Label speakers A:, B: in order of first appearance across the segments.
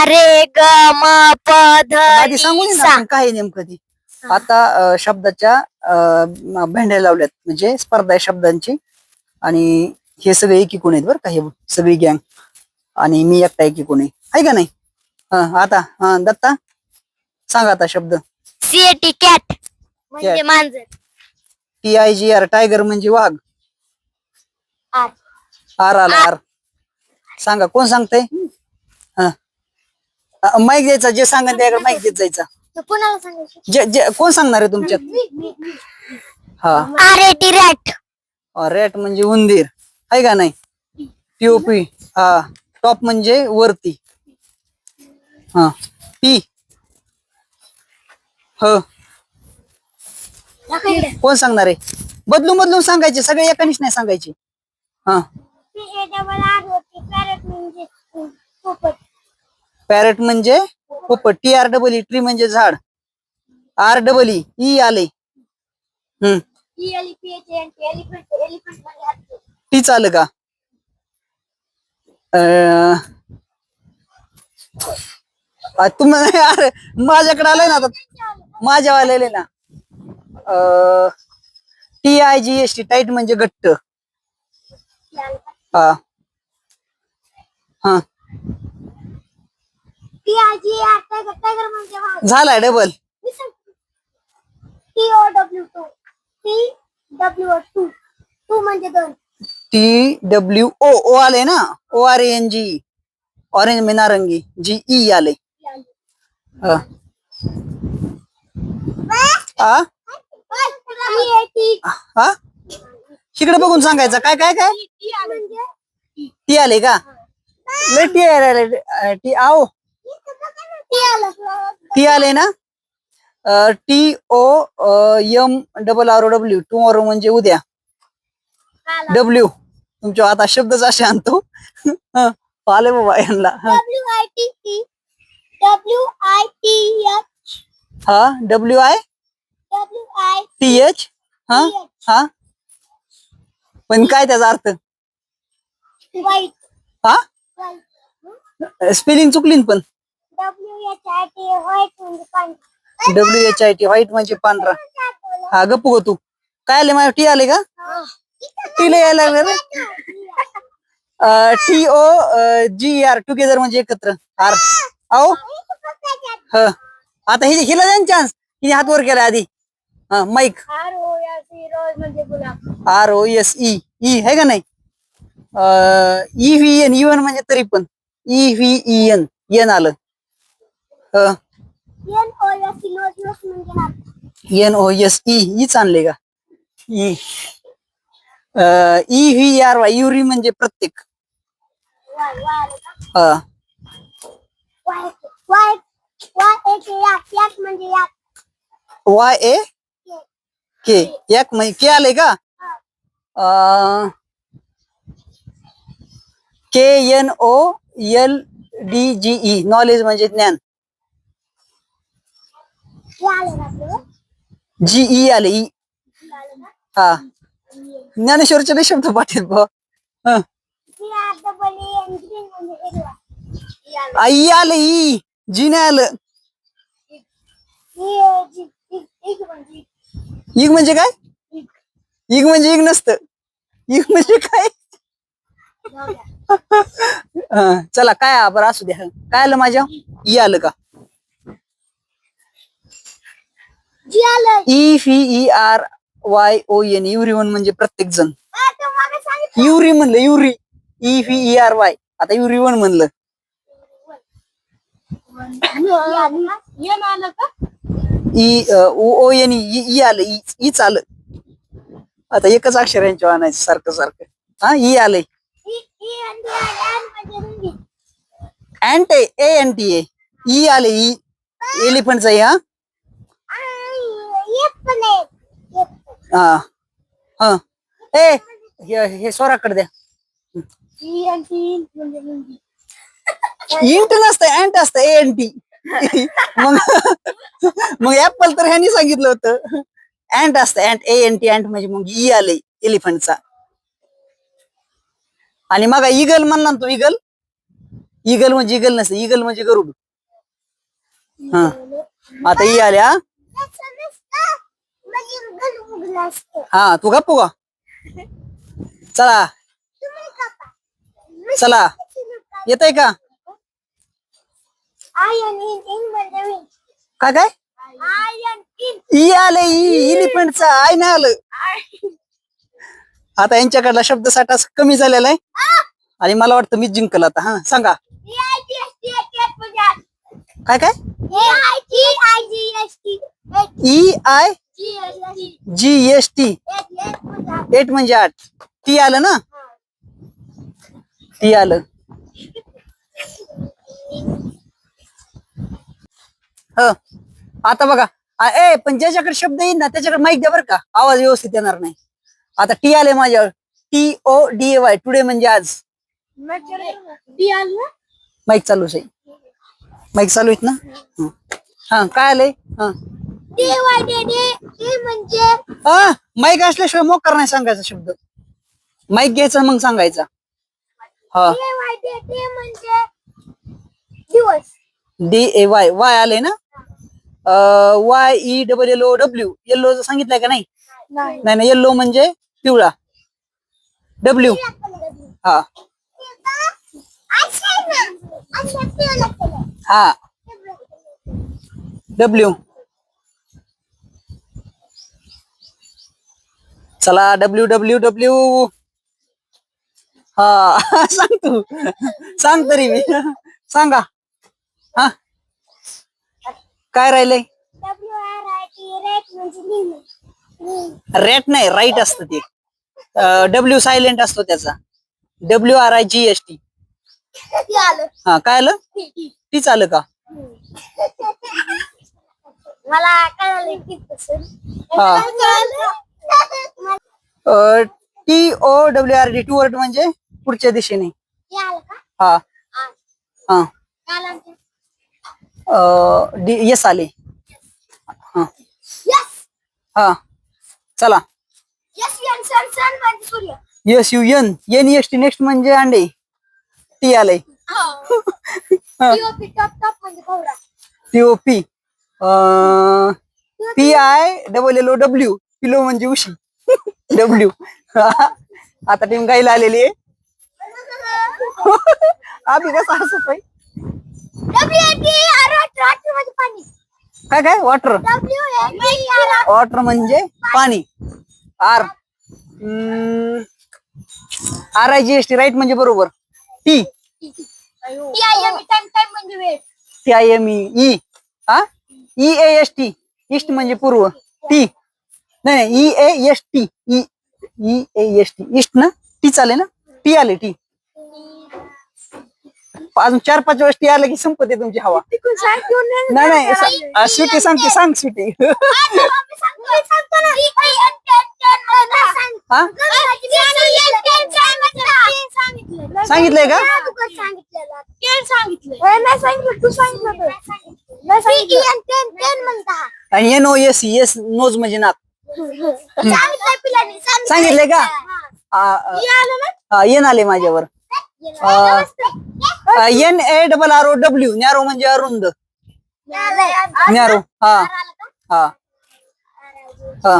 A: रे ग म प ध
B: आधी सांगून
A: नि
B: ना
A: सा.
B: आपण काय नेमकं ती. आता शब्दाच्या भेंड्या लावल्यात म्हणजे स्पर्धा आहे शब्दांची आणि हे सगळे एकीकडून आहेत बरं का, हे सगळी गँग आणि मी एकटा एकीकडून आहे का नाही. आता दत्ता सांगा आता शब्द.
A: CAT कॅट म्हणजे मांजर.
B: TIGR टायगर म्हणजे वाघ.
A: आर
B: आर आला आर. सांगा कोण सांगतंय. माईक द्यायचा, जे सांगा त्याकडे माईक देत जायचा.
A: कोणाला सांगायचं.
B: जे कोण सांगणार आहे तुमच्यात. हा
A: RAT रॅट.
B: रॅट म्हणजे उंदीर आहे का नाही. POP हा टॉप म्हणजे वरती. हा P ह कोण सांगणार आहे. बदलून बदलून सांगायचे, सगळे एकानीच नाही सांगायचे. हा पॅरेट म्हणजे पोपट. TREE ट्री म्हणजे झाड. REE आले. टी चाल का. तुम्हाला अरे माझ्याकडे आलंय ना आता, माझ्या आलेले ना. TIGST टाईट म्हणजे घट्ट. हा हा झालाय डबल. TWO आले ना. ORANG ऑरेंज में नारंगी. GE आले. हा इकडे बघून सांगायचं. काय काय काय टी आले का. टी आओ टी आले ना. TOMRROW टुमॉरो म्हणजे उद्या. W तुमच्या आता शब्दच असे आणतो. आले बाबा यांना. हा WITH हा हा पण काय त्याचा अर्थ. हा स्पेलिंग चुकली पण. WHIT व्हाईट म्हणजे पांढरा. हा गप्पू गो तू. काय आले माझ्या टी आले का. टीला यायला लागले. TOGER टुगेदर म्हणजे एकत्र. आर आओ ह आता हिला द्या चान्स. हिने हात वर केला आधी. हा माईक. ROSE है का नाही. EVN इव्हन म्हणजे तरी पण. EVEN आलं. NOSE हीच आणले का. EVRY युरी म्हणजे प्रत्येक. YAK एक म्हणजे के आले का. KNOLDGE नॉलेज म्हणजे ज्ञान. GE आले ई. हा ज्ञानेश्वरचे शब्द पाठीत भाऊ. आई आलं ई. जी नाही आलं. इग म्हणजे काय. इग म्हणजे इग नसतं. इग म्हणजे काय. चला काय बरं असू द्या. काय आलं माझ्या. ई आलं का. EVERYON युरिवन म्हणजे प्रत्येक जण. युरी म्हणलं युरी. EVERY आता युरिवन म्हणलं. ON ई आलं. ई आलं. आता एकच अक्षर यांच्या आणायचं सारखं सारखं. हा ई आलंय. अँट ANT ई आले. E एलिफंटचा E. हा हा हे स्वराकडे द्या. इंट नसतं अँट असतं ANT. मग ऍपल तर ह्यांनी सांगितलं होतं. अँट असतं अँट ANT अँट म्हणजे मग ई आले एलिफंटचा. आणि मग इगल म्हणला तो इगल. इगल म्हणजे इगल नसते, इगल म्हणजे गरुड. हा आता ई आल्या. हा तू गप्पू का? चला चला येतय का? काय काय ई आले, ई एलिफंटचा आय नाही आलं. आता यांच्याकडला शब्दसाठा कमी झालेला आहे आणि मला वाटतं मीच जिंकल आता. हा सांगा काय काय. EIGST 8 म्हणजे 8. टी आलं ना, टी आलं. ह आता बघा पण ज्याच्याकडे शब्द येईल ना त्याच्याकडे माईक द्या बरं का, आवाज व्यवस्थित येणार नाही. आता टी आले माझ्यावर, TODAY टुडे म्हणजे आज. माईक चालूच आहे, माईक चालू आहेत ना. हा काय आलंय. हा माईक असल्याशिवाय मोकार नाही सांगायचा शब्द, माईक घ्यायचा मग सांगायचा. हा DAY वाय आले ना. YELLOW येल्लो सांगितलंय का नाही. नाही येल्लो म्हणजे पिवळा. W हा हा W. चला WWW. हा सांग तू, सांग तरी मी सांगा. हा काय राहिलंय. रेट नाही, राईट असतं ते. W सायलेंट असतो त्याचा. WRIGST. हा काय आलं, तीच आलं का.
A: मला
B: TOWRD टू वर्ड म्हणजे पुढच्या दिशेने. हा हा यस आले. हा हा चला SUN NEXT नेक्स्ट म्हणजे अंडे. टी आलंय. TOP PILLOW पिलो म्हणजे उशी. W आता टीम गायला आलेली आहे. आम्ही कसं हसत आहे. काय काय वॉटर, वॉटर म्हणजे पाणी. RIGST राईट म्हणजे बरोबर. टी TIME हा EAST ईस्ट म्हणजे पूर्व. टी नाही EAST EAST ईस्ट ना. टी चाले ना, टी आले. टी अजून 4-5 वेळेस टी आले की संपते तुमची हवा. नाही नाही स्वीटी सांगते, सांग स्वीटी. सांगितलंय का. आणि NOS येस नोज म्हणजे नाक. सांगितलंय का. येन आले माझ्यावर. NARROW नॅरो म्हणजे अरुंद. नॅरो हा हा हा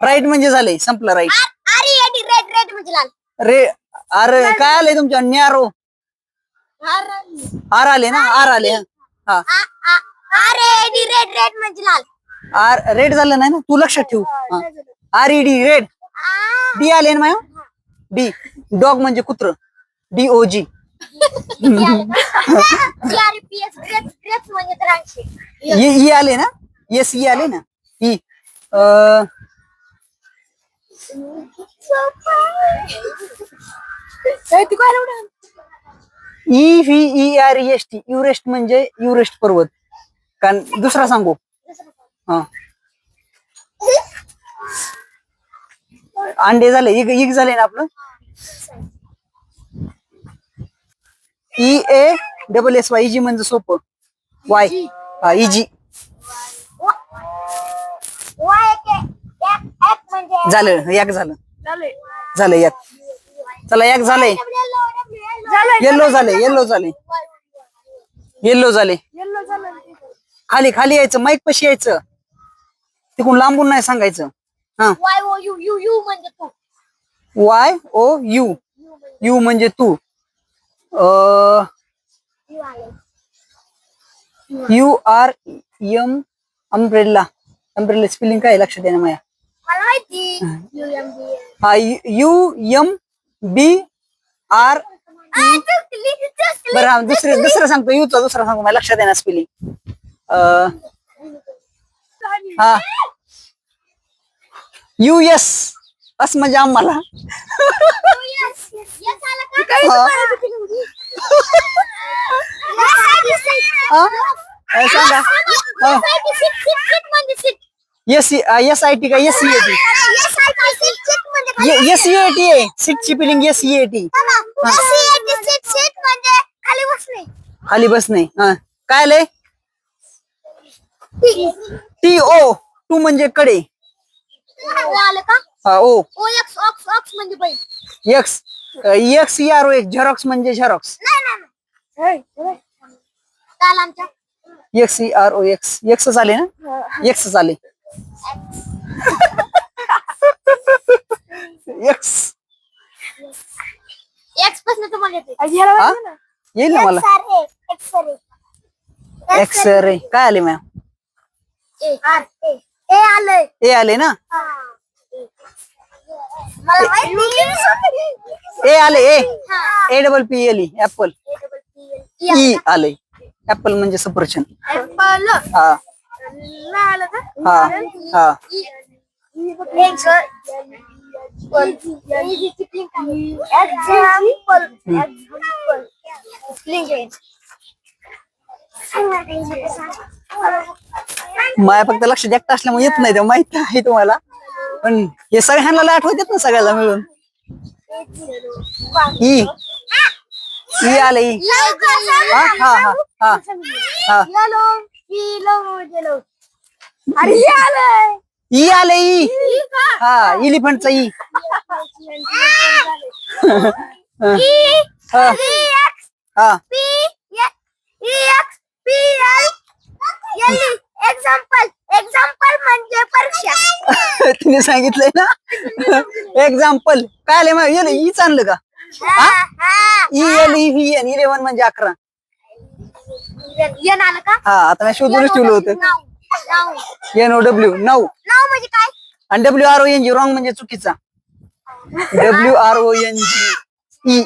B: राईट म्हणजे झाले, संपलं. राईट रे अरे काय आले तुमच्या. नॅरो आर आले ना, आर आले. हा आर रेड झालं नाही ना, तू लक्षात ठेवू. RED red. डी आले ना माया. डी डॉग म्हणजे कुत्र. DOG. ई आले ना. येस ई आले ना. ई EVEREST युरेस्ट म्हणजे युरेस्ट पर्वत. कारण दुसरा सांगू. हा अंडे झाले, इग झाले ना आपलं. EASSY इजी म्हणजे सोपं. वाय हा इजी झालं. एक झालं, झालं एक. चला एक झाले. येल्लो झाले येल्लो झाले येल्लो झाले. खाली खाली यायचं, माईक पशी यायचं, तिकडून लांबून नाही सांगायचं. हा
A: Y O U you you म्हणजे तू.
B: Y O U. यू म्हणजे तू. U R M umbrella. Umbrella spelling काय लक्षात येणं माझ्या.
A: मला माहिती.
B: हा यू एम बी आर. बरं हा दुसरं सांगतो. यूचा दुसरा सांगतो मला लक्षात येणार स्पेलिंग. हा यू एस अस म्हणजे आम्हाला. सांगा. एस एस आय टी का S C A T. S C A T आहे सीटची filling. S C A T खाली बसणे. हा काय आलंय. टी ओ टू म्हणजे कडे. हा O X X R O X. Xerox म्हणजे xerox. X R O X. X चाले ना. एक्स चाले. एक्स येईल ना मला. एक्स रे काय आले मॅम. ए आले ना. ए आले. A double P L E apple. E आले. ऍपल म्हणजे सफरचंद. हा हा हा माया फक्त लक्ष एकटा असल्यामुळे येत नाही ते माहित आहे तुम्हाला. पण हे सगळ्यांना आठवत येत ना सगळ्याला मिळून. ई ई आले. ई हा हा हा हा हा ई आले. ई हा इलिफंटचा ई. हा
A: एक्झाम्पल म्हणजे परीक्षा.
B: तुम्ही सांगितलंय ना. एक्झाम्पल काय आले मग. येल ईच आणलं का. E L E V N. 11 म्हणजे 11.
A: आलं का.
B: हा आता मी शोधूनच ठेवलं होतं. N O W 9.
A: म्हणजे काय.
B: आणि W R O N G wrong म्हणजे चुकीचा. W R O N G E.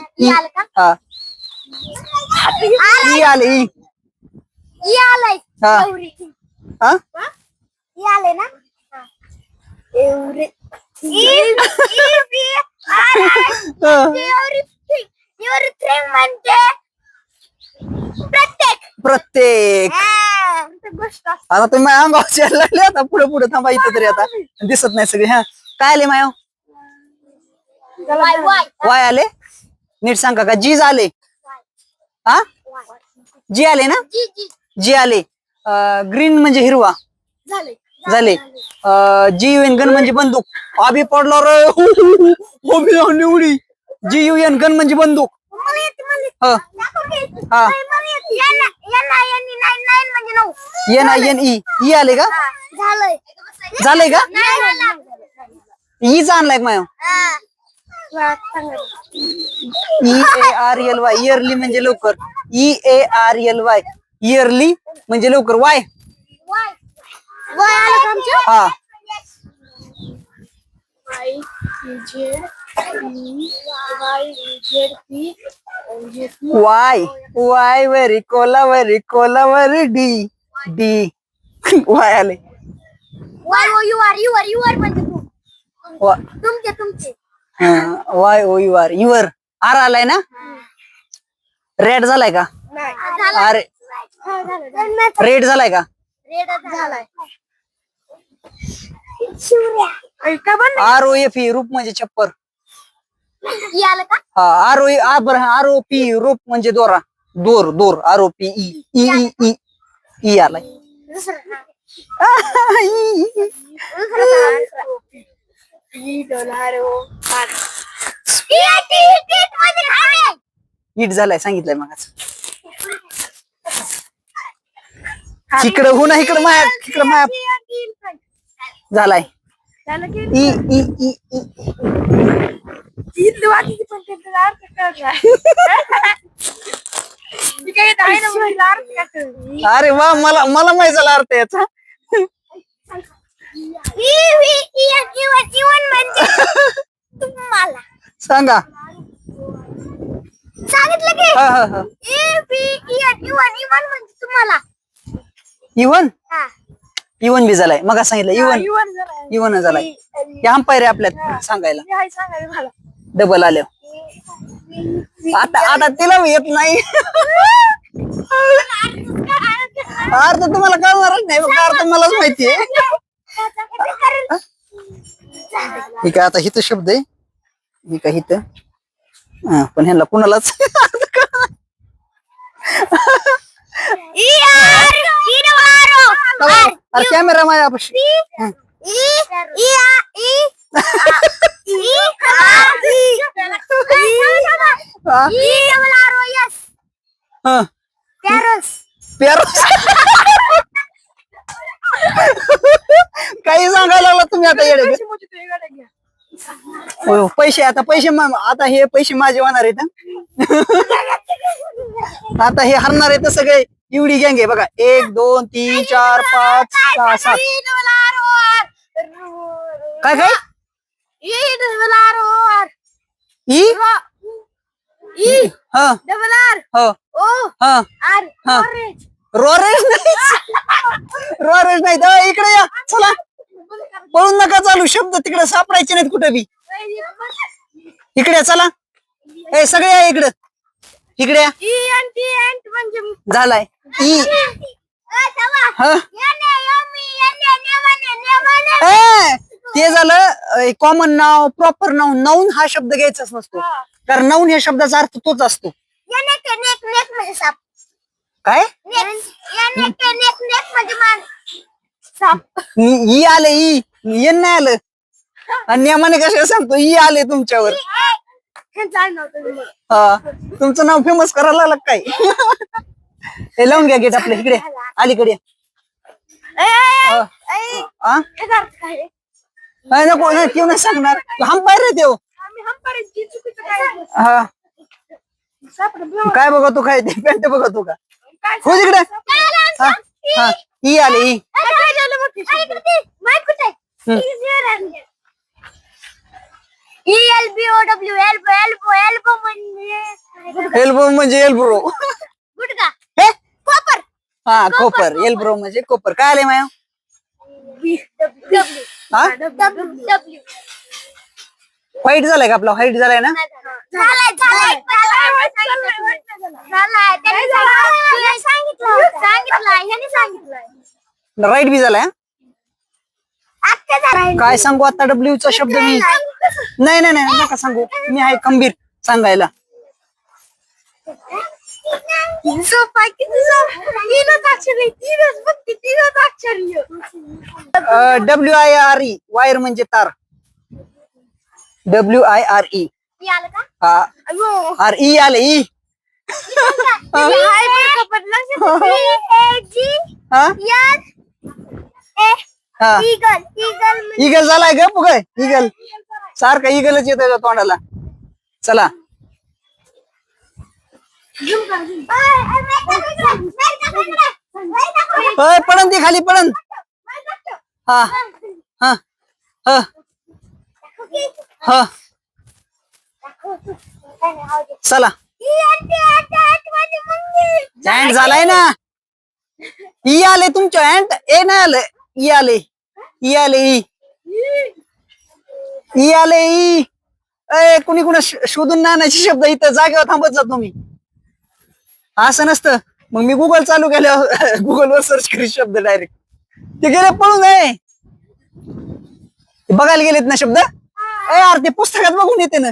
B: हा ई आले. ई
A: आलंय.
B: हा हा
A: आले ना.
B: प्रत्येक. आता तुम्ही अंगावर यायला लागले. आता पुढे पुढे थांबा इथं तरी. आता दिसत नाही सगळे. हा काय आले माया. वाय आले. नीट सांगा का. जी आले. हा जी आले ना. जी आले. ग्रीन म्हणजे हिरवा झाले. जी यू एन गन म्हणजे बंदूक. आभी पडला रे. उडी. जी यू एन गन म्हणजे बंदूक. हा N I N E. E आले का. झालंय का. ईच आणलाय माया. E A R L Y. Early म्हणजे लवकर. E A R L Y. Early म्हणजे लवकर. वाय हा वाय वाय वरी कोलावरी डी डी. वाय आले. Y O U R. Your. R आलाय ना. रेड झालाय का. अरे रेड झालाय का. R O F E. Roof म्हणजे छप्पर. हा R O R O P. रूप म्हणजे दोरा. दोर दोर. R O P E. E E E आलाय. हिट झालाय सांगितलंय मग इकडं हो ना इकडं माया झालाय ई ई ई ई अरे वा मला मला माहित झाला अर्थ याचा
A: तुम्हाला
B: सांगा
A: सांगितलं की
B: हा हा हा
A: इवन म्हणजे तुम्हाला
B: इवन
A: हा
B: इवन बी झालाय मग सांगितलं इवन झालाय अंपायर आहे आपल्यात सांगायला डबल आल्या आता आता तिला येत नाही अर्थ तुम्हाला कळणारच नाही बघ अर्थ मलाच माहितीये ठीक आहे आता हिथं शब्द आहे मी काय हिथं पण ह्याला कुणालाच अरे कॅमेरा माझ्यापाशी काही सांगायला लागला तुम्ही आता येडे पैसे आता आता हे पैसे माझे होणार आहेत आता हे हरणार आहेत सगळे एवढी गँग आहे बघा 1 2 3 4 5 6 7 काय काय हा हा हा रोरेज नाही इकडे या चला पळून नका चालू शब्द तिकडे सापडायचे नाहीत कुठे बी इकडे चला ए सगळे या इकडे इकडे या झालाय ई ते झालं कॉमन नाव प्रॉपर नाव नाऊन हा शब्द घ्यायचाच नसतो कारण नाऊन या शब्दाचा अर्थ तोच असतो काय ई आले ई येन नाही आलं आणि नियमाने कशाला सांगतो ई आले तुमच्यावर हा तुमचं नाव फेमस करायला लागलं काय हे लावून घ्या गेट आपल्या इकडे अलीकडे नको क्यों नाही सांगणार अंपायर आहे देव हा काय बघतो काय ते पॅन्ट बघतो का हो तिकडे हा हा ई आले ई एल्बो म्हणजे एल्ब्रो हा कोपर एल्ब्रो म्हणजे कोपर काय आले माया व्हाईट झालाय का आपला व्हाईट झालाय ना राईट बी झालाय काय सांगू आता डब्ल्यू चा शब्द मी नाही नाही नाही नका सांगू मी आहे खंबीर सांगायला WIRE वायर म्हणजे तार WIRE हा आर ई आले ई इगल झालाय ग पुग इगल सारखा इगलच येत तोंडाला चला पडन ती खाली पडन हा हा हा हा चला अँड झालाय ना ई आले तुमच्या अँड ए नाही आलं ई आले ई आले ई आले ई कुणी कुणा शोधून नाण्याचे शब्द इथं जागेवर थांबत जातो मी असं नसतं मग मी गुगल चालू केल्यावर गुगलवर सर्च करीत शब्द डायरेक्ट ते गेले पळून आहे बघायला गेलेत ना शब्द यार ते पुस्तकात बघून येते ना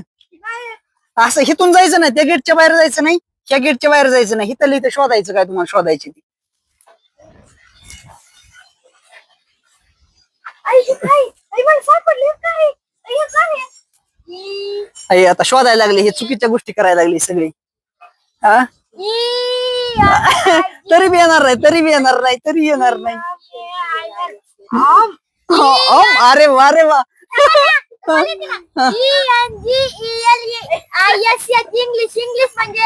B: असं हिथून जायचं नाही त्या गेटच्या बाहेर जायचं नाही ह्या गेटच्या बाहेर जायचं नाही हिथं इथं शोधायचं काय तुम्हाला शोधायची ती अरे आता शोधायला लागले, हे चुकीच्या गोष्टी करायला लागली सगळी. हा तरी बी येणार नाही, तरी बी येणार नाही, तरी येणार नाही. अरे वा, अरे वा.
A: इंग्लिश इंग्लिश म्हणजे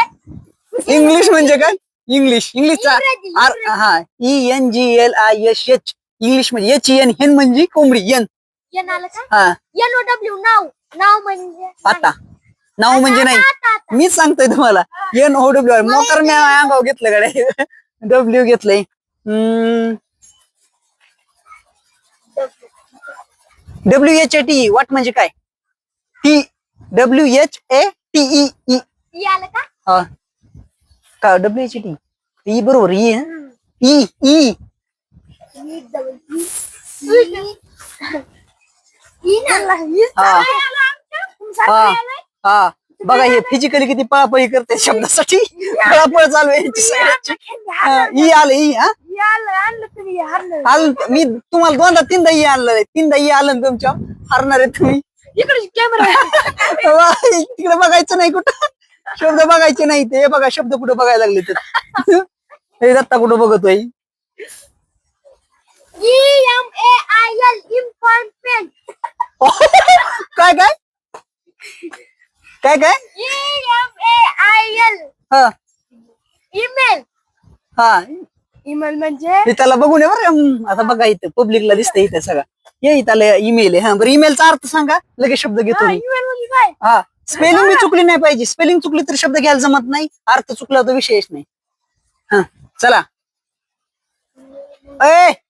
B: इंग्लिश म्हणजे काय? इंग्लिशचा
A: इंग्रजी.
B: हा ENGLISH. इंग्लिश म्हणजे HEN म्हणजे कोंबडी एन.
A: एन आलं का?
B: हा
A: NOW नाव नाव म्हणजे
B: आता नाव म्हणजे नाही,
A: आता.
B: मीच सांगतोय तुम्हाला. NOW मोकर मी अंगाव घेतलं कडे. डब्ल्यू घेतलंय. WHATE वाट म्हणजे काय? WHATE.
A: ई आलं का?
B: हा का WHATE ई बरोबर ई ई ई हा हा हा बघा हे फिजिकली किती पळापळी करते शब्दासाठी. पळापळ चालू आहे यांची सगळ्यांची. ई आलं ई. हा आलं मी तुम्हाला दोनदा तीनदा ई आणलं, तीनदा ई आलं ना तुमच्या हारणार आहे तुम्ही. तिकडे बघायचं नाही कुठं, शब्द बघायचे नाही. ते बघा शब्द कुठं बघायला लागले तर. हे दत्ता कुठं बघतोय?
A: EMAIL इम्पॉर्टमेंट.
B: काय काय काय काय?
A: EMAIL
B: हा
A: ईमेल.
B: हा
A: ईमेल म्हणजे
B: ते त्याला बघून ये बरं. आता बघा इथं पब्लिकला दिसतंय इथं सगळं. ये इथं ईमेल आहे. हा बरं ईमेलचा अर्थ सांगा, लगेच शब्द घेतो मी.
A: ईमेल म्हणजे काय?
B: हा स्पेलिंग बी चुकली नाही पाहिजे. स्पेलिंग चुकली तर शब्द घ्यायला जमत नाही, अर्थ चुकला तर विषयच नाही. हा चला.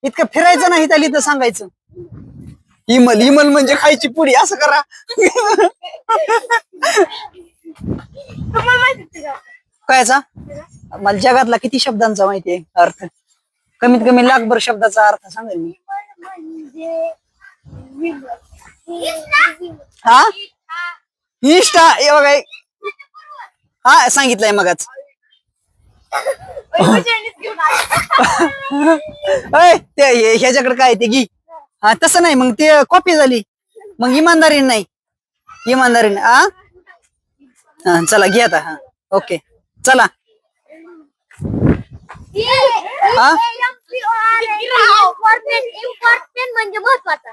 B: इतकं फिरायचं नाही, त्याला इथं सांगायचं. इमल इमल म्हणजे खायची पुडी, असं करा.
A: तुम्हाला माहिती का?
B: कायचा? मला जगातला किती शब्दांचा माहितीये अर्थ, कमीत कमी लाखभर शब्दाचा अर्थ सांगेल मी. हा इष्टा हे बघा. हा सांगितलंय मगच. ते ह्याच्याकडे काय ते घी. हा तसं नाही, मग ते कॉपी झाली, मग इमानदारी नाही. इमानदारी हा चला घे आता. हा ओके चला. हा
A: इम्पॉर्टमेंट म्हणजे महत्वाचा.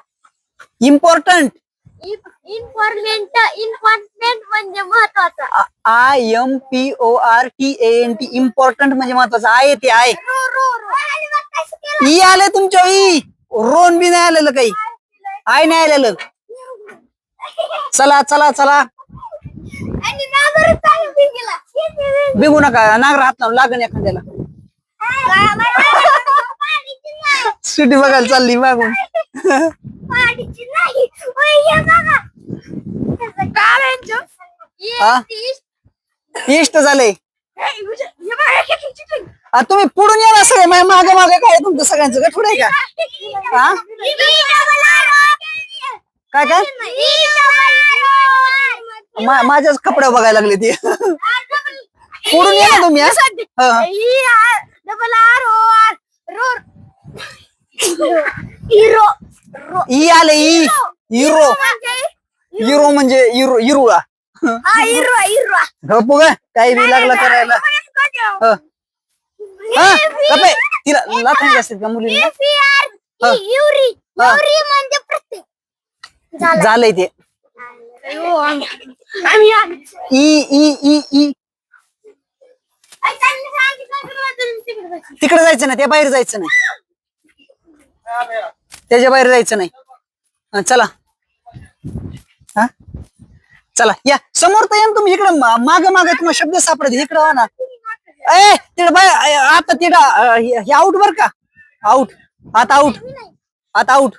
B: इम्पॉर्टंट.
A: इम्पॉर्टमेंट म्हणजे महत्वाचा.
B: IMPORTANT इम्पॉर्टंट म्हणजे महत्वाचं आहे. ते आहे ई आलंय तुमच्या ई. रोन बी नाही आलेलं, काही आय नाही आलेलं. चला चला चला बिगू नका. नागर हात लावून लागण एखाद्याला. सुटी बघायला चालली मागून. इष्ट झाले. तुम्ही पुढून या सगळे मागे मागे. काय तुमचं सगळ्यांचं गठुड आहे का? हा काय काय माझ्याच कपडे बघायला लागले ते. पुढून या ना तुम्ही. ई आले ई. हिरो हिरो म्हणजे इरुळा. गप्पू ग काही बी लागला करायला. तिला लाथा असतील का मुलींना? झालंय ते. ई ई ई ई तिकडे जायचं नाही, त्या बाहेर जायचं नाही, त्याच्या बाहेर जायचं नाही. चला हा चला या समोर तर या तुम्ही. इकडं माग माग तुम्हाला शब्द सापडत इकडं हो ना. तिकडे बाय आता तिकडं हे आउट बर का. आउट आता आउट आता आउट.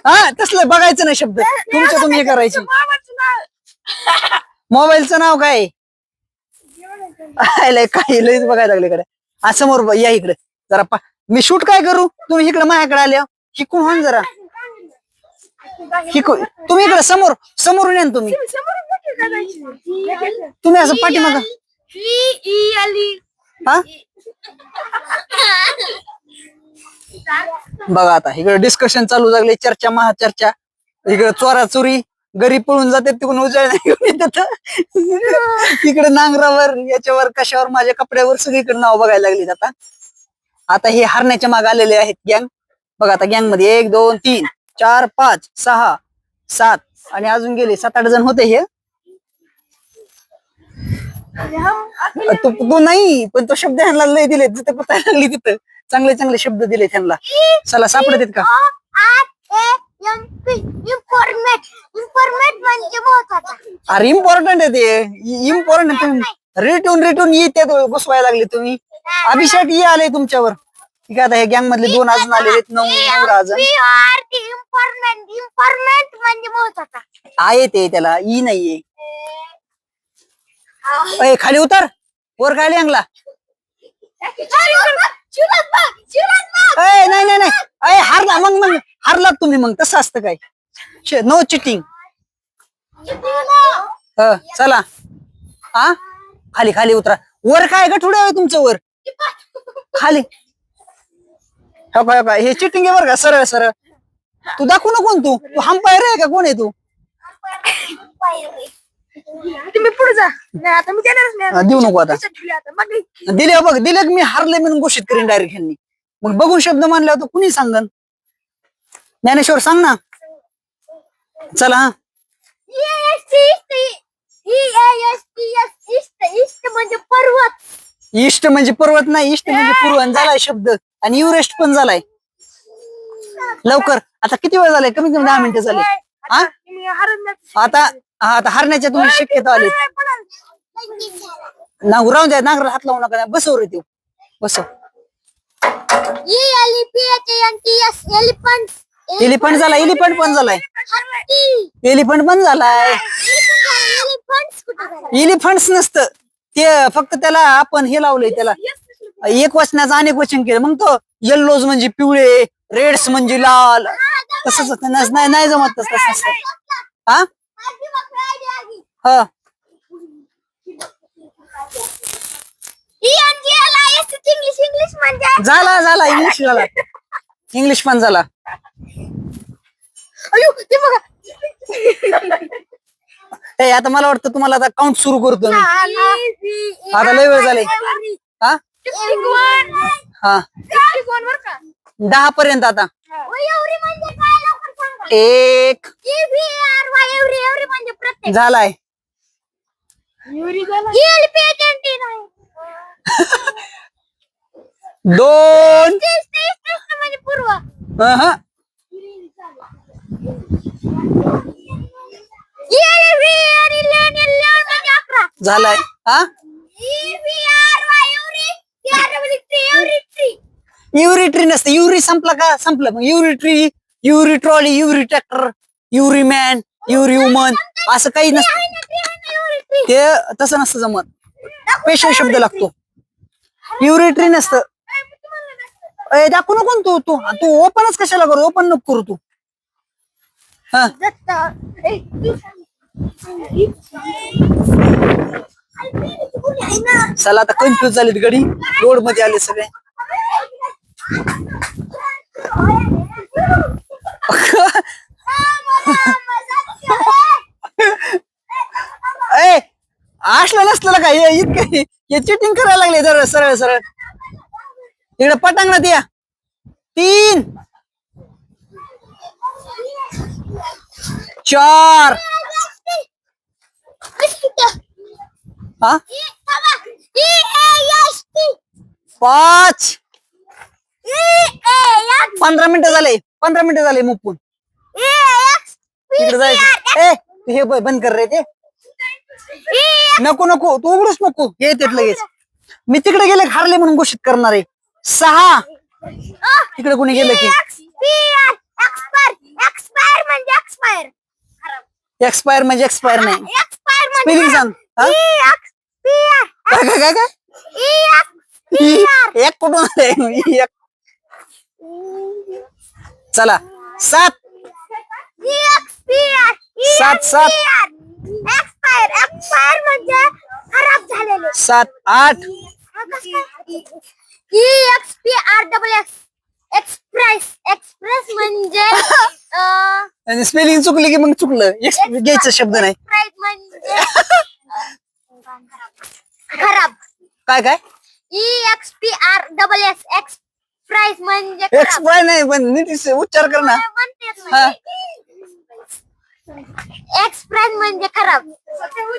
B: हा तसलं बघायचं नाही शब्द तुमच्या तुम्ही हे करायचे. मोबाईलचं नाव काय? काही लईच बघायला लागले कडे. समोर या इकडे जरा. मी शूट काय करू, तुम्ही इकडे माझ्याकडे आले. शिकून हो जरा. शिकू तुम्ही इकडे समोर समोरून या ना तुम्ही. तुम्ही असं पाठीमाग. हा बघा आता इकडे डिस्कशन चालू झाले, चर्चा महाचर्चा. इकडे चोरा चोरी घरी पळून जाते, तिकडून उजळ येतात. इकडे नांगरावर याच्यावर कशावर माझ्या कपड्यावर सगळीकडे नाव बघायला लागलीत आता. आता हे हारण्याच्या मागे आलेले आहेत गँग. बघा आता गँग मध्ये 1 2 3 4 5 6 7 आणि अजून गेले 7-8 जण होते हे. तू नाही, पण तो शब्द ह्यांना लय दिले, जिथे पतायला लागली तिथं चांगले चांगले शब्द दिले त्यांना. चला सापडत आहेत का?
A: इन्फॉर्मेट म्हणजे महत्वाचा.
B: अरे इम्पॉर्टंट आहे ते, इम्पॉर्टंट. तुम्ही रिटून येते घुसवायला लागले तुम्ही. अभिषेक ये आले तुमच्यावर. ठीक आहे, आता हे गँग मधले 2 अजून आलेले आहेत, 9 अजून.
A: इन्फॉर्मेट म्हणजे महत्वाचा.
B: आहे ते, त्याला ई नाहीये. अय खाली उतर, वर काय अंगला. नाही नाही नाही, अय हारला मग हारलात तुम्ही, मग तसं असतं काय. No cheating. चला हा खाली खाली उतरा. वर काय गठुडे आहे तुमचं वर खाली. हो काय हे चिटिंग आहे बरं का, सरळ सरळ. तू दाखवू नको, तू हंपायर आहे का, कोण आहे तू?
A: तुम्ही पुढे जा. नाही आता मी देणारच नाही.
B: देऊ नको आता.
A: आता
B: दिले बघ, दिले मी हारले म्हणून घोषित करीन डायरेक्ट ह्यांनी. मग बघून शब्द मानल्यावर तर कुणी सांगन. ज्ञानेश्वर सांग ना. चला हा.
A: इष्ट म्हणजे पर्वत.
B: ईस्ट म्हणजे पर्वत नाही, ईस्ट म्हणजे पूर्वन झालाय शब्द. आणि युरेस्ट पण झालाय. लवकर आता किती वेळ झालाय? कमीत कमी 10 मिनिटं झाले. हा आता आता हरण्याच्या तुम्ही शक्यता आली ना. राहून द्या, नांगर हात लावू नका. बसव रे, तू बसव. एलिफंट झाला, एलिफंट पण झालाय, एलिफंट पण झालाय. एलिफंट्स नसतं ते, फक्त त्याला आपण हे लावलंय, त्याला एक वचनाचं अनेक वचन केलं. मग तो येल्लोज म्हणजे पिवळे, रेड्स म्हणजे लाल. तसंच नाही जमत तसं. हा हा झाला इंग्लिश झाला, इंग्लिश पण झाला. ए आता मला वाटतं तुम्हाला आता काउंट सुरू करतो मी. आता लय वेळ झाले. हा हा 10 पर्यंत. आता 1 झालाय. 2 झालाय. हा युरी ट्री नसते, युरी संपला का संपलं. मग Yuri tree, Yuri trolley, Yuri tractor, Yuri man, Yuri woman असं काही नसतं. ते तसं नसतं जमत, स्पेशल शब्द लागतो. युरी ट्री नसतं. दाखवू नको तू तू तू ओपनच कशाला करू, ओपन नको करू तू. हा चला आता कन्फ्युज झालेत गडी, रोड मध्ये आले सगळे. ए असलं नसलं का हे इतकं, हे चिटिंग करायला लागले. जर सरळ सरळ इकडे पटांगणात या. 3 4 हा 5 15 मिनिटं झाले, 15 मिनिटं झाले. मुपून तिकडे जायचं. ए हे बंद कर रे ते. नको नको तू उघडूच नको, हे येतात लगेच. मी तिकडे गेले हारले म्हणून घोषित करणार आहे. 6 तिकडे कोणी गेलं की एक्सपायर म्हणजे एक्सपायर नाही. स्पेलिंग सांग. काय काय काय काय एक कुठून आले? चला 7
A: म्हणजे खराब झालेले.
B: 7 8
A: एक्सप्रेस म्हणजे
B: स्पेलिंग चुकली की मग चुकलं घ्यायचं शब्द नाही.
A: एक्सप्रेस म्हणजे खराब.
B: काय काय
A: EXPRSS एक्सप्रेस म्हणजे
B: एक्स
A: खराब.
B: वाय नाही पण नीट उच्चार कर ना. हा.
A: एक्सप्रेस म्हणजे खराब.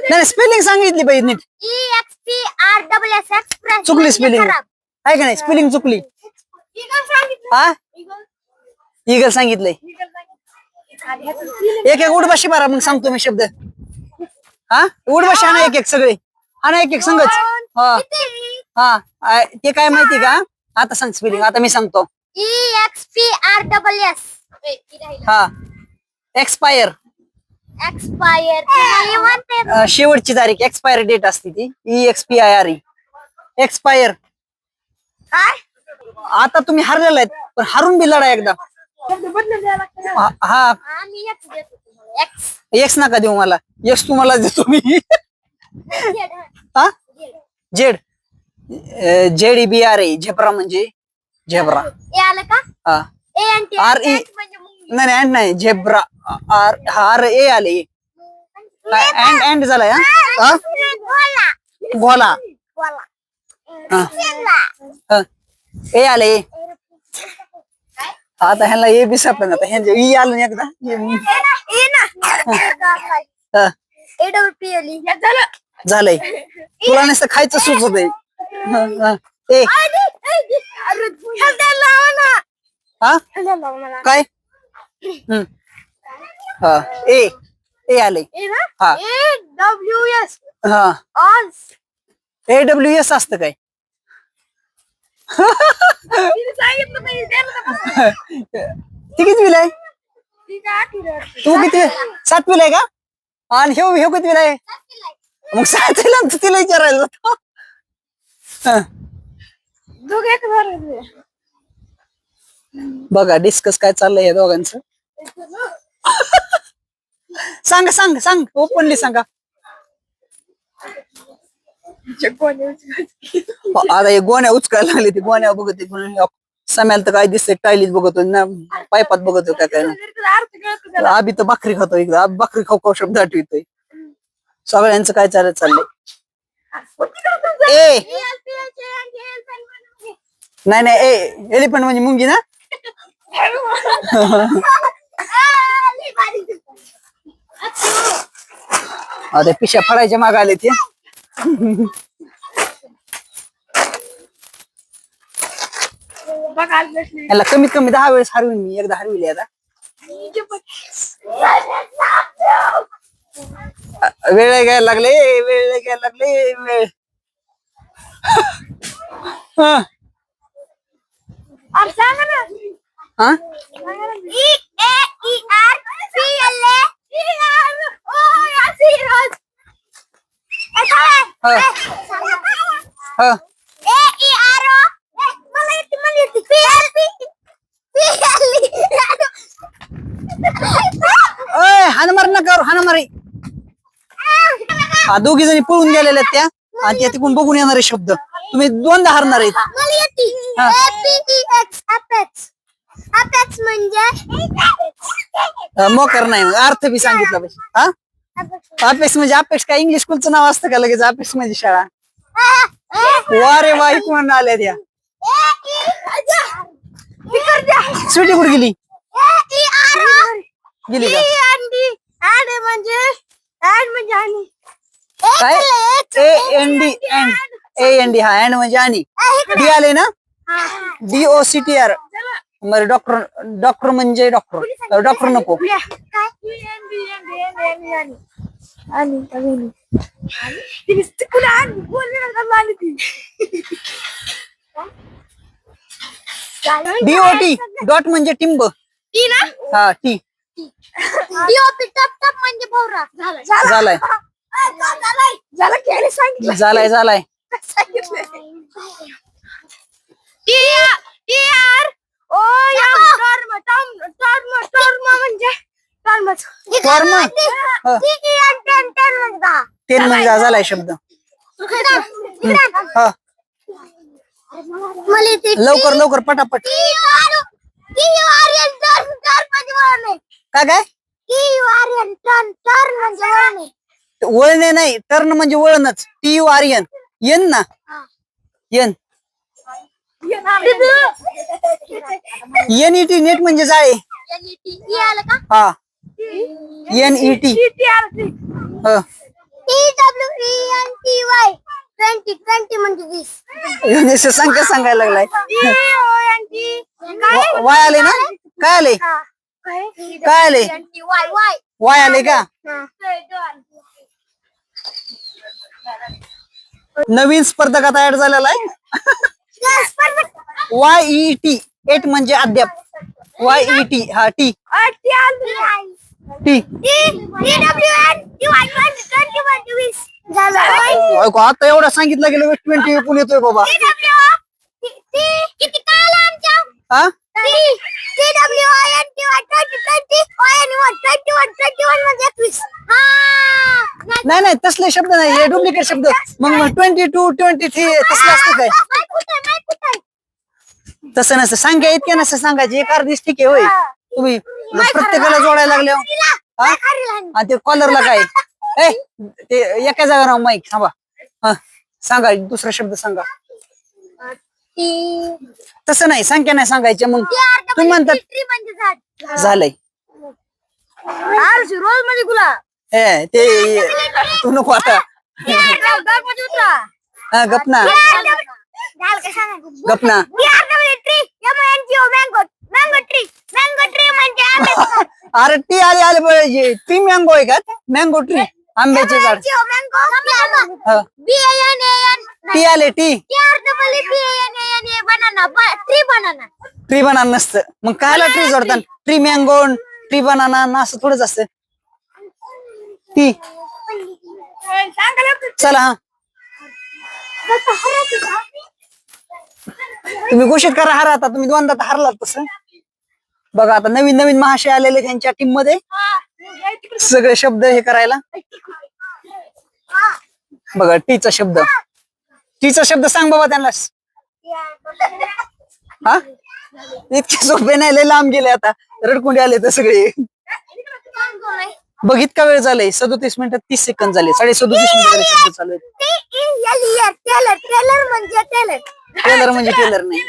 B: नाही स्पेलिंग सांगितली पाहिजे नीट.
A: EXPRSS एक्सप्रेस
B: चुकली स्पेलिंग आहे का नाही स्पेलिंग चुकली. हा इगल सांगितलंय. एक एक उडबाशी मारा मग सांगतो मी शब्द. हा उडबाशी आणा एक एक सगळे आणा एक एक संगच. हा हा ते काय माहिती का आता सांग स्पेलिंग आता मी सांगतो.
A: EXPRSS
B: हा एक्सपायर
A: एक्सपायर.
B: शेवटची तारीख एक्सपायर डेट असते ती EXPIRE एक्सपायर.
A: काय
B: आता तुम्ही हरलेला आहेत पण हरून बी लढा एकदा. हा
A: आम्ही X देतो तुम्हाला. X
B: एक्स नका देऊ मला एक्स तुम्हाला देतो मी. हा जेड ZEBRA झेब्रा म्हणजे झेब्रा.
A: ए आलं का?
B: हा
A: ANT
B: RE
A: म्हणजे मुंगी.
B: नाही नाही नाही झेब्रा RA आले अँड झालाय. हा
A: बोला
B: गोला
A: बोला.
B: हा. ए आले आता ह्यांना ए बी सापडलं आता ह्यांचे ई आलं ना एकदा. हा, झालंय तुला नसतं खायचं सुचत आहे. ए हा काय हा ए ए आले. हा
A: AWS
B: हा AWS असतं काय. ती कितवीला आहे तू किती 7वीला आहे का आणि ह्यो कितवीला आहे मग 7वीला तिला विचारायला जातो. हा. बघा डिस्कस काय चाललंय या दोघांचं. सांग सांग सांग ओपनली सांगा. आता हे गोण्या उचकायला लागले ते गोण्या बघत सम्याला तर काय दिसतंय टायलीत बघतो ना पायपात बघतो काय काय. आबी तर भाकरी खातो एकदा भाकरी खाऊ खाऊ शब्द आठवतोय. सगळ्यांचं काय चाललंय. ए नाही नाही ए एलिफंट म्हणजे मुंगी ना. आता पिशा फडायच्या माग आले ते. याला कमीत कमी 10 वेळेस हरवीन मी एकदा हरविले आता. वेळ घ्यायला लागले वेळ. हा हा हा हानमार नका हानमारी. हा दोघी जणी पळून गेलेल्या त्या आणि त्या तिकडून बघून येणारे शब्द तुम्ही दोनदा हारणार आहेत. मोकर नाही अर्थ बी सांगितलं पाहिजे. हा अपेक्स म्हणजे अपेक्स काय इंग्लिश स्कूलचं नाव असतं का लगेच अपेक्स म्हणजे शाळा. वारे वा इकडून आल्या त्या. सुटी कुठे गेली गेली का काय AND हा अँड म्हणजे आणि डी आले ना DOCTR मग डॉक्टर म्हणजे डॉक्टर नको. DOT डॉट म्हणजे टिंब. हा टी
A: टप म्हणजे भोवरा.
B: झालाय झालाय. टेन म्हणजे झालाय शब्द. लवकर पटापट.
A: TURN टर्न टर्न म्हणजे वळण आहे.
B: काय
A: TURN टर्न टर्न म्हणजे वळण आहे.
B: वळणे नाही, टर्न म्हणजे वळणच. TURN येन ना, येन. NET नेट म्हणजे जाळे.
A: NET आलं का?
B: हा, NET.
A: TWENTY 20 म्हणजे 20.
B: संख्या सांगायला लागलाय. वाय आले ना, काय आले, काय आले, वाय आले का. नवीन स्पर्धकात ऍड झालेला आहे. YET 8 म्हणजे अद्याप. YET हा टी टी. आता एवढा सांगितलं गेलं 20 पण येतोय बाबा.
A: किती काल आमच्या
B: हा नाही नाही, तसले शब्द नाही, हे डुप्लिकेट शब्द. मग 22 23 तसलं असतं काय. तसं नसतं, संख्या इतक्या नसतं सांगायची. एक अर्धीच ठीक आहे होय. तुम्ही प्रत्येकाला जोडायला लागले आणि ते कॉलरला काय ते एका जागेवर माईक थांबा. हा सांगा, दुसरा शब्द सांगा. तसं नाही, संख्या नाही सांगायची. मग तुम्ही म्हणतात झालंय
A: रोज मध्ये गुला
B: ते तू नको आता. हा गपना गपना. अरे टी आले आले पाहिजे. ट्री मँगो आहे का, मँगो ट्री, आंब्याचे झाड. टी आले, टी ट्री बनाना नसतं. मग कायला ट्री जोडतात. ट्री मँगो, ट्री बनाना असं थोडंच असतं. टी चला. हा तुम्ही घोषित करा हार. आता तुम्ही दोनदा तर हारलात. तसं बघा, आता नवीन नवीन महाशय आलेले त्यांच्या टीम मध्ये सगळे शब्द हे करायला. बघा टीचा शब्द, टीचा शब्द सांग बाबा त्यांना. हा इतके सोपे नाही, लय लांब गेले. आता रडकुंडे आले तर सगळे. बघ इतका वेळ झालाय, 37 मिनिटं 30 सेकंद झाले. 37.5 मिनिटं शब्द चालू आहेत. टेलर म्हणजे टेलर नाही.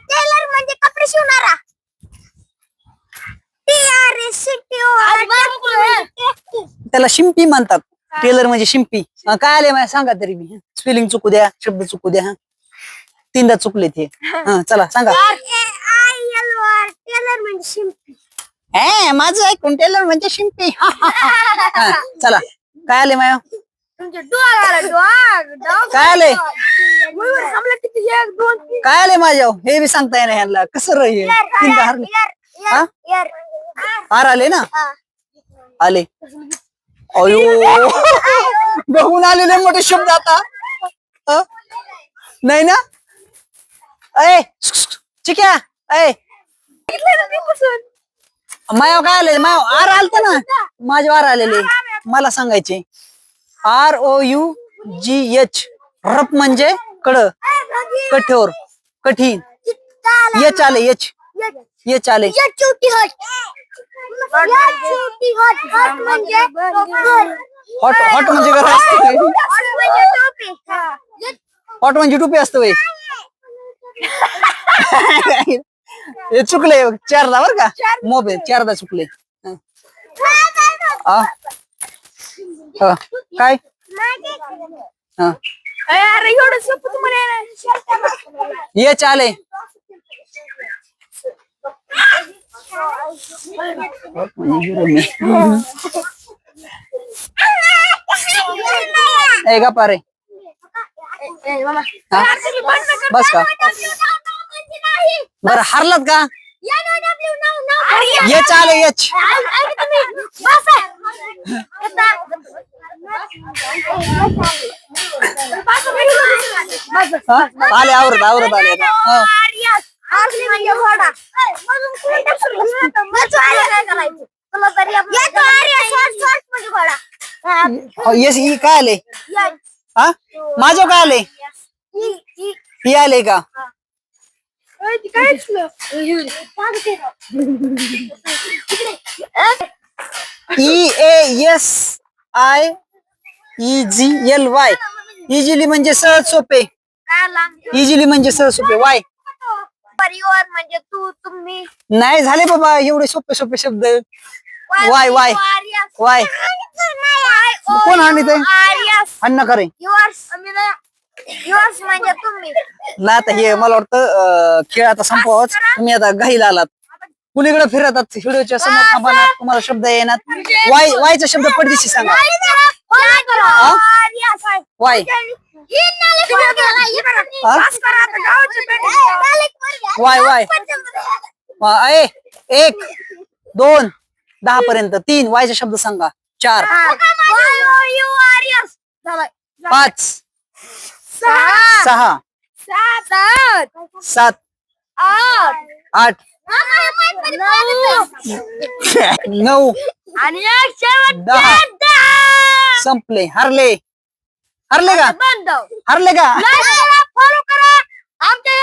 A: टेलर म्हणजे कपडे शिवणारा.
B: त्याला शिंपी म्हणतात. टेलर म्हणजे शिंपी. काय आले मला सांगा तरी. मी स्पेलिंग चुकू द्या, शब्द चुकू द्या. 3दा चुकले ते. चला सांगा.
A: टेलर म्हणजे शिंपी.
B: माझं ऐकून टेलर म्हणजे शिंपी. चला काय आले माया, काय आले, काय आले माझ्या. हे बी सांगता येणार ह्यांना कसं राहील. 3दा हारले. हार आले ना, आले. अयो बघून आलेले मोठे शब्द आता. नाही ना. अय चिक्या, अय मायाव काय आले. मायाव आर आलत ना, माझे वार आलेले. मला सांगायचे ROUGH. रप म्हणजे कड, कठोर, कठीण. यच आले, यच यच आले. हॉट हॉट म्हणजे घर असतं. हॉट म्हणजे टोपी असतं वय. हे चुकले 4दा बर का. मोबाईल 4दा चुकले. काय ये चाले. का पारे बस का. बरं हारलात का. ये चाले यच. आले आवरत आवरत आले. काय आले. हा माझं काय आले. पी आले का? EASIEGLY. इजिली म्हणजे सहज सोपे. इजिली म्हणजे सहज सोपे. वाय
A: परिवार म्हणजे तू तुम्ही.
B: नाही झाले बाबा एवढे सोपे सोपे शब्द. वाय वाय वाय कोण हाणीत आहे? अण्णा करे
A: युअर्स म्हणजे तुम्ही.
B: ना आता हे मला वाटतं खेळ आता संपवाच. तुम्ही आता घाईला आलात. कुणीकडे फिरतात व्हिडिओच्या समोर थांबा ना. तुम्हाला शब्द येणार. वाय वायचा शब्द पडदिशी सांगा. वाय वाय वाय 1 2 10 पर्यंत. 3 वायचा शब्द सांगा. 4 5 6 7 8 9
A: आणि एक शेवट
B: 10 संपले. हरले का?
A: बंद.
B: हरले का?
A: फॉलो करा आमच्या